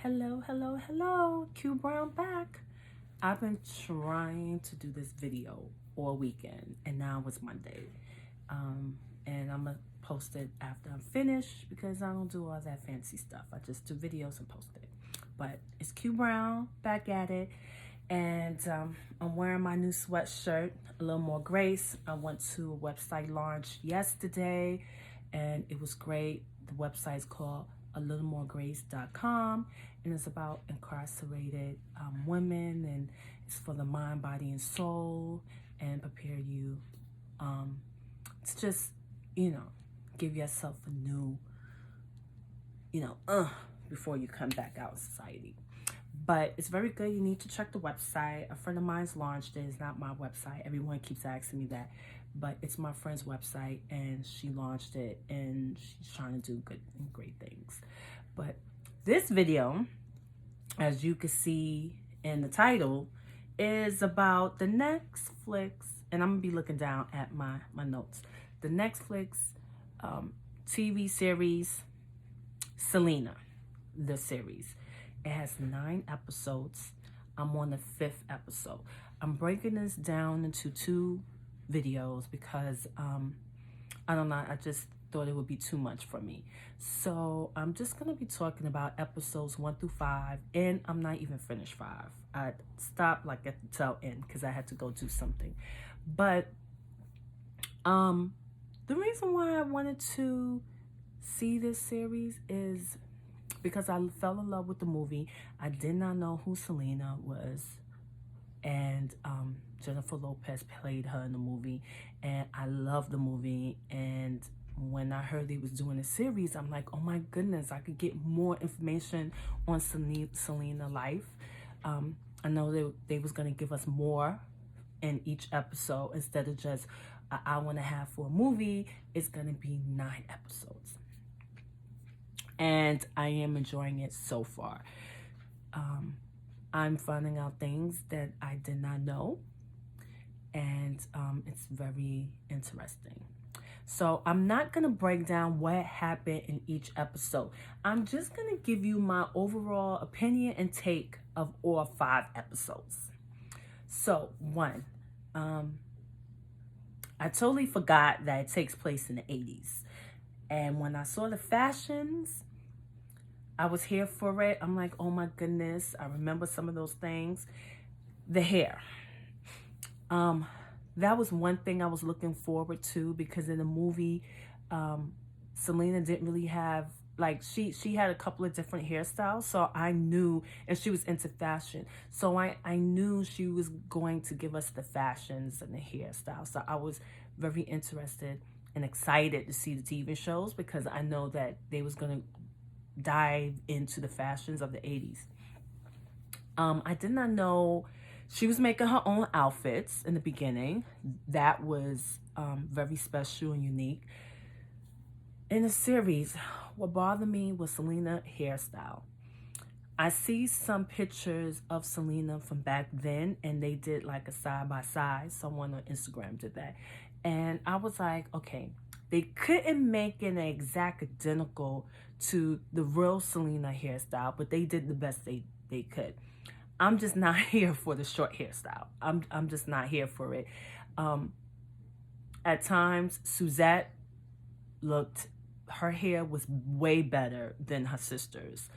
Hello, hello, hello. Q Brown back. I've been trying to do this video all weekend, and now it's Monday. And I'm gonna post it after I'm finished because I don't do all that fancy stuff. I just do videos and post it. But it's Q Brown back at it, and I'm wearing my new sweatshirt, a little more grace. I went to a website launch yesterday, and it was great. The website's called alittlemoregrace.com, and it's about incarcerated women, and it's for the mind, body, and soul, and prepare you to just, give yourself a new, before you come back out in society. But it's very good. You need to check the website. A friend of mine's launched it. It's not my website. Everyone keeps asking me that. But it's my friend's website, and she launched it, and she's trying to do good and great things. But this video, as you can see in the title, is about the Netflix, and I'm going to be looking down at my notes. The Netflix TV series, Selena, the series. It has 9 episodes. I'm on the 5th episode. I'm breaking this down into 2 videos because I don't know, I just thought it would be too much for me. So I'm just gonna be talking about episodes 1 through 5, and I'm not even finished 5. I stopped like at the tail end because I had to go do something. But the reason why I wanted to see this series is because I fell in love with the movie. I did not know who Selena was, and Jennifer Lopez played her in the movie, and I loved the movie. And when I heard they was doing a series, I'm like, oh my goodness, I could get more information on Selena life. I know they was gonna give us more in each episode instead of just an hour and a half for a movie. It's gonna be 9 episodes, and I am enjoying it so far. I'm finding out things that I did not know, and it's very interesting. So I'm not going to break down what happened in each episode. I'm just going to give you my overall opinion and take of all 5 episodes. So 1, I totally forgot that it takes place in the 80s. And when I saw the fashions, I was here for it. I'm like, oh my goodness, I remember some of those things. The hair. That was one thing I was looking forward to, because in the movie, Selena didn't really have, like, she had a couple of different hairstyles. So I knew, and she was into fashion. So I knew she was going to give us the fashions and the hairstyles. So I was very interested and excited to see the TV shows, because I know that they was going to dive into the fashions of the 80s. I did not know she was making her own outfits in the beginning. That was very special and unique. In the series, what bothered me was Selena's hairstyle. I see some pictures of Selena from back then, and they did like a side-by-side. Someone on Instagram did that. And I was like, okay, they couldn't make it exact identical to the real Selena hairstyle, but they did the best they could. I'm just not here for the short hairstyle. I'm just not here for it. At times, Suzette her hair was way better than her sister's.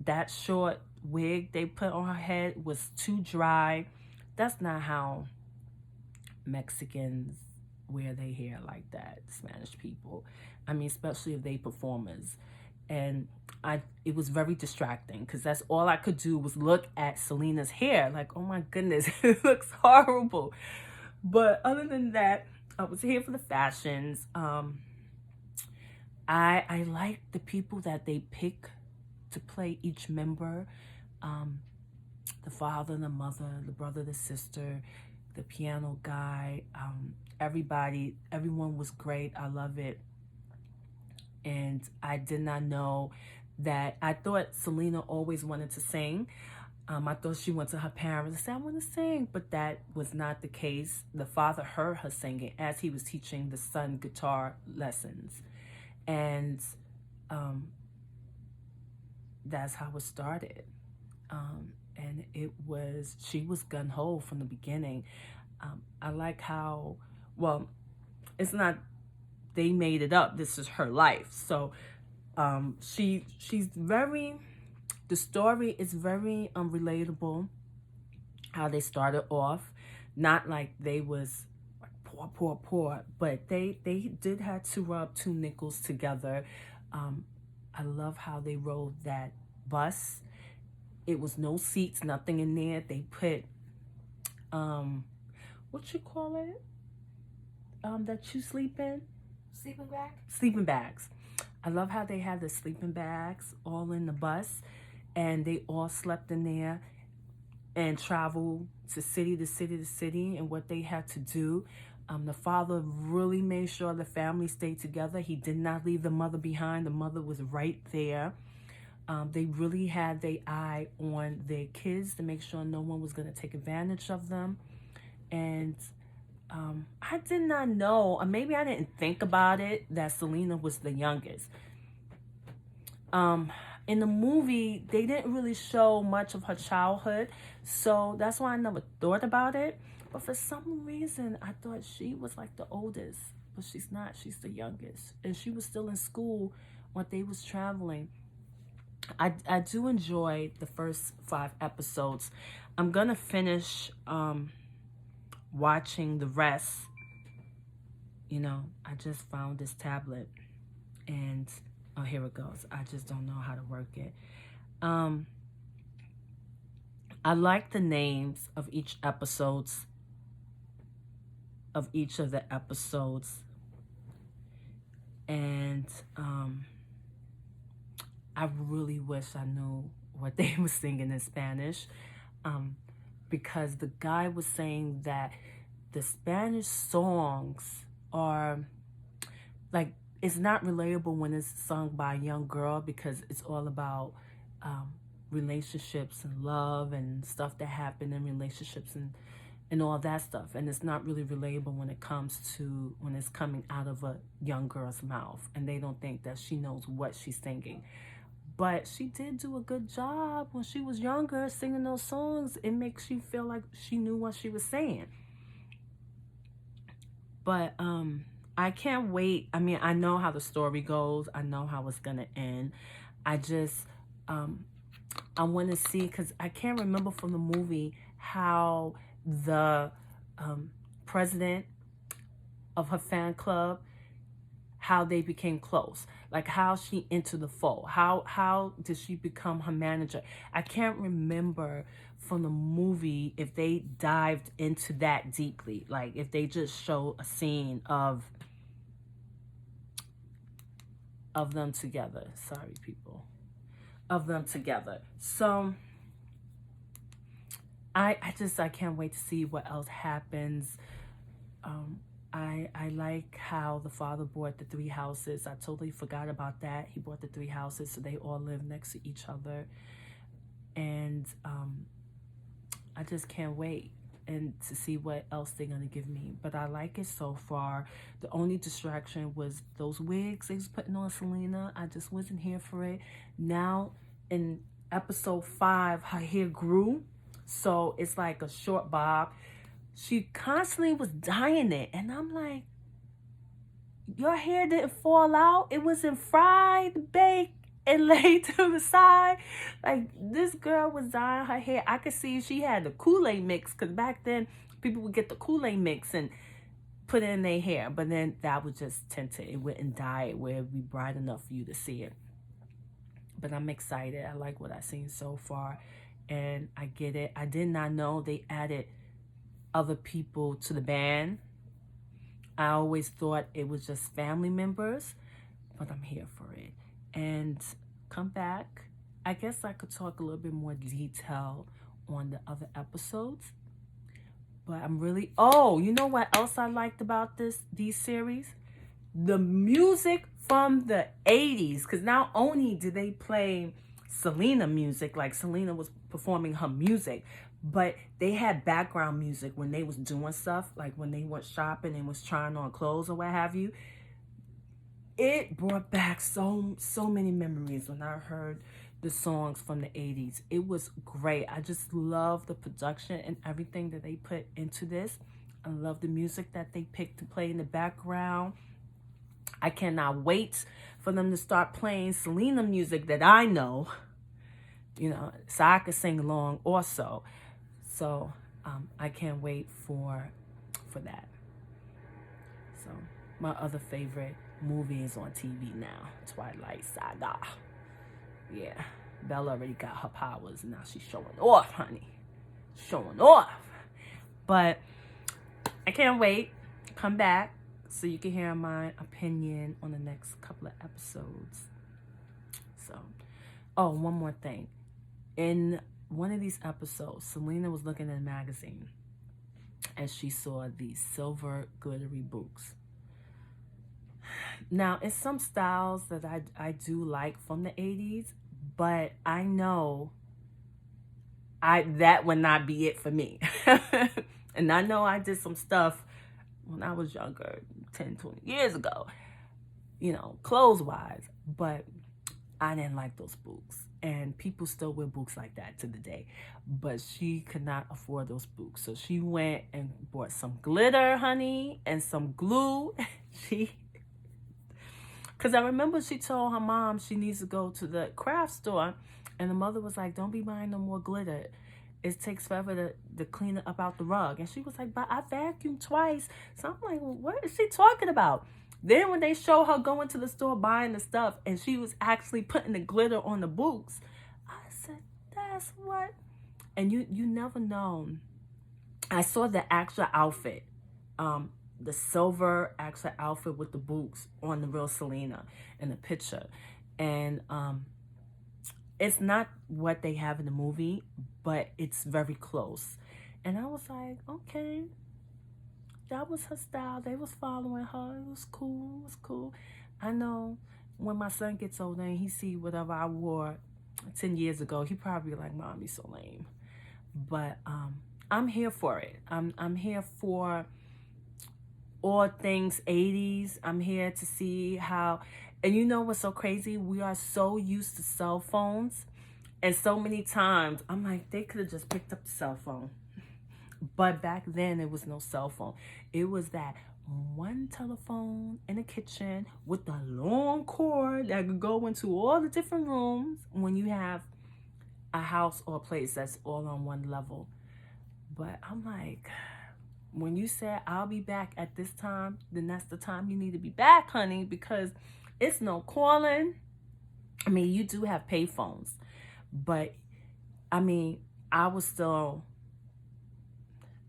That short wig they put on her head was too dry. That's not how Mexicans wear their hair like that, Spanish people. I mean, especially if they performers. And it was very distracting, because that's all I could do was look at Selena's hair. Like, oh my goodness, it looks horrible. But other than that, I was here for the fashions. I like the people that they pick to play each member. The father, the mother, the brother, the sister, the piano guy. Everyone was great. I love it. And I did not know that. I thought Selena always wanted to sing. I thought she went to her parents and said, I want to sing. But that was not the case. The father heard her singing as he was teaching the son guitar lessons. And that's how it started. And she was gun ho from the beginning. I like how, well, it's not, they made it up. This is her life. So she's very, the story is very relatable. How they started off, not like they was poor, poor, poor, but they did have to rub two nickels together. Um, I love how they rode that bus. It was no seats, nothing in there. They put what you call it? That you sleep in? Sleeping bag? Sleeping bags. I love how they had the sleeping bags all in the bus, and they all slept in there and traveled to city to city to city, and what they had to do. The father really made sure the family stayed together. He did not leave the mother behind. The mother was right there. They really had their eye on their kids to make sure no one was going to take advantage of them. And I did not know, or maybe I didn't think about it, that Selena was the youngest. In the movie, they didn't really show much of her childhood, so that's why I never thought about it. But for some reason, I thought she was like the oldest, but she's not. She's the youngest, and she was still in school when they was traveling. I do enjoy the first 5 episodes. I'm gonna finish watching the rest. You know, I just found this tablet, and oh, here it goes. I just don't know how to work it. I like the names of each episodes, of each of the episodes, and I really wish I knew what they were singing in Spanish, because the guy was saying that the Spanish songs are like, it's not relatable when it's sung by a young girl, because it's all about relationships and love and stuff that happen in relationships and all that stuff. And it's not really relatable when it comes to, when it's coming out of a young girl's mouth and they don't think that she knows what she's singing. But she did do a good job when she was younger singing those songs. It makes you feel like she knew what she was saying. But I can't wait. I mean, I know how the story goes. I know how it's going to end. I just, I want to see, because I can't remember from the movie how the president of her fan club, how they became close, like how she entered the fold, how did she become her manager. I can't remember from the movie if they dived into that deeply, like if they just show a scene of them together. Sorry, people. Of them together. So I can't wait to see what else happens. I like how the father bought the 3 houses. I totally forgot about that. He bought the 3 houses so they all live next to each other. And I just can't wait and to see what else they're going to give me. But I like it so far. The only distraction was those wigs they was putting on Selena. I just wasn't here for it. Now in episode 5, her hair grew. So it's like a short bob. She constantly was dyeing it. And I'm like, your hair didn't fall out. It wasn't fried, baked, and laid to the side. Like, this girl was dyeing her hair. I could see she had the Kool-Aid mix, because back then people would get the Kool-Aid mix and put it in their hair. But then that was just tinted. It wouldn't dye it where it would be bright enough for you to see it. But I'm excited. I like what I've seen so far. And I get it. I did not know they added other people to the band. I always thought it was just family members, but I'm here for it. And come back. I guess I could talk a little bit more detail on the other episodes. But I'm really, oh, you know what else I liked about these series? The music from the 80s. Because not only did they play Selena music, like Selena was performing her music, but they had background music when they was doing stuff, like when they went shopping and was trying on clothes or what have you. It brought back so many memories when I heard the songs from the 80s. It was great. I just love the production and everything that they put into this. I love the music that they picked to play in the background. I cannot wait for them to start playing Selena music that I know, so I could sing along also. So I can't wait for that. So my other favorite movie is on TV now, Twilight Saga. Yeah, Bella already got her powers and now she's showing off, honey. Showing off. But I can't wait. Come back so you can hear my opinion on the next couple of episodes. So, oh, one more thing. In one of these episodes, Selena was looking at a magazine and she saw these silver glittery boots. Now, it's some styles that I do like from the 80s, but I know that would not be it for me. And I know I did some stuff when I was younger, 10, 20 years ago, clothes-wise, but I didn't like those boots. And people still wear boots like that to the day. But she could not afford those boots. So she went and bought some glitter, honey, and some glue. Because I remember she told her mom she needs to go to the craft store. And the mother was like, don't be buying no more glitter. It takes forever to clean it up out the rug. And she was like, but I vacuumed twice. So I'm like, well, what is she talking about? Then when they show her going to the store buying the stuff and she was actually putting the glitter on the boots, I said, that's what? And you never know. I saw the actual outfit, the silver actual outfit with the boots on the real Selena in the picture. And it's not what they have in the movie, but it's very close. And I was like, okay. That was her style. They was following her. It was cool. It was cool. I know when my son gets older and he see whatever I wore 10 years ago, he probably be like, Mom, you so lame. But I'm here for it. I'm here for all things 80s. I'm here to see how, and you know what's so crazy? We are so used to cell phones. And so many times, I'm like, they could have just picked up the cell phone. But back then, it was no cell phone. It was that one telephone in the kitchen with the long cord that could go into all the different rooms when you have a house or a place that's all on one level. But I'm like, when you said I'll be back at this time, then that's the time you need to be back, honey, because it's no calling. I mean, you do have pay phones, but I mean, I was still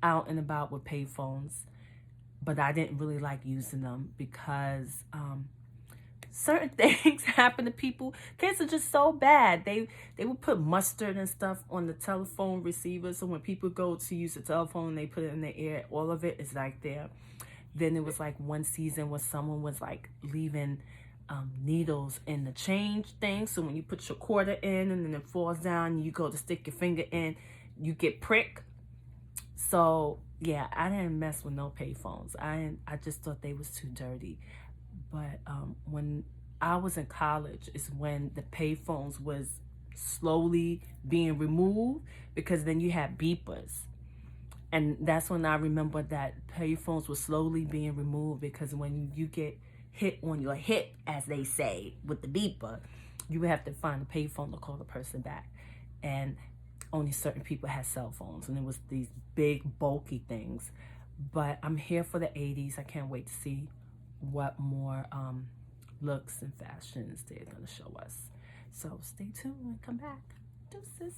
out and about with pay phones, but I didn't really like using them because certain things happen to people. Kids are just so bad. They would put mustard and stuff on the telephone receiver, so when people go to use the telephone, they put it in the air. All of it is like there. Then it was like one season where someone was like leaving needles in the change thing. So when you put your quarter in and then it falls down, you go to stick your finger in, you get prick. So yeah, I didn't mess with no pay phones. I just thought they was too dirty. But when I was in college is when the pay phones was slowly being removed, because then you had beepers. And that's when I remember that pay phones were slowly being removed, because when you get hit on your hip, as they say, with the beeper, you would have to find a pay phone to call the person back. And only certain people had cell phones, and it was these big, bulky things. But I'm here for the 80s. I can't wait to see what more looks and fashions they're going to show us. So stay tuned and come back. Deuces.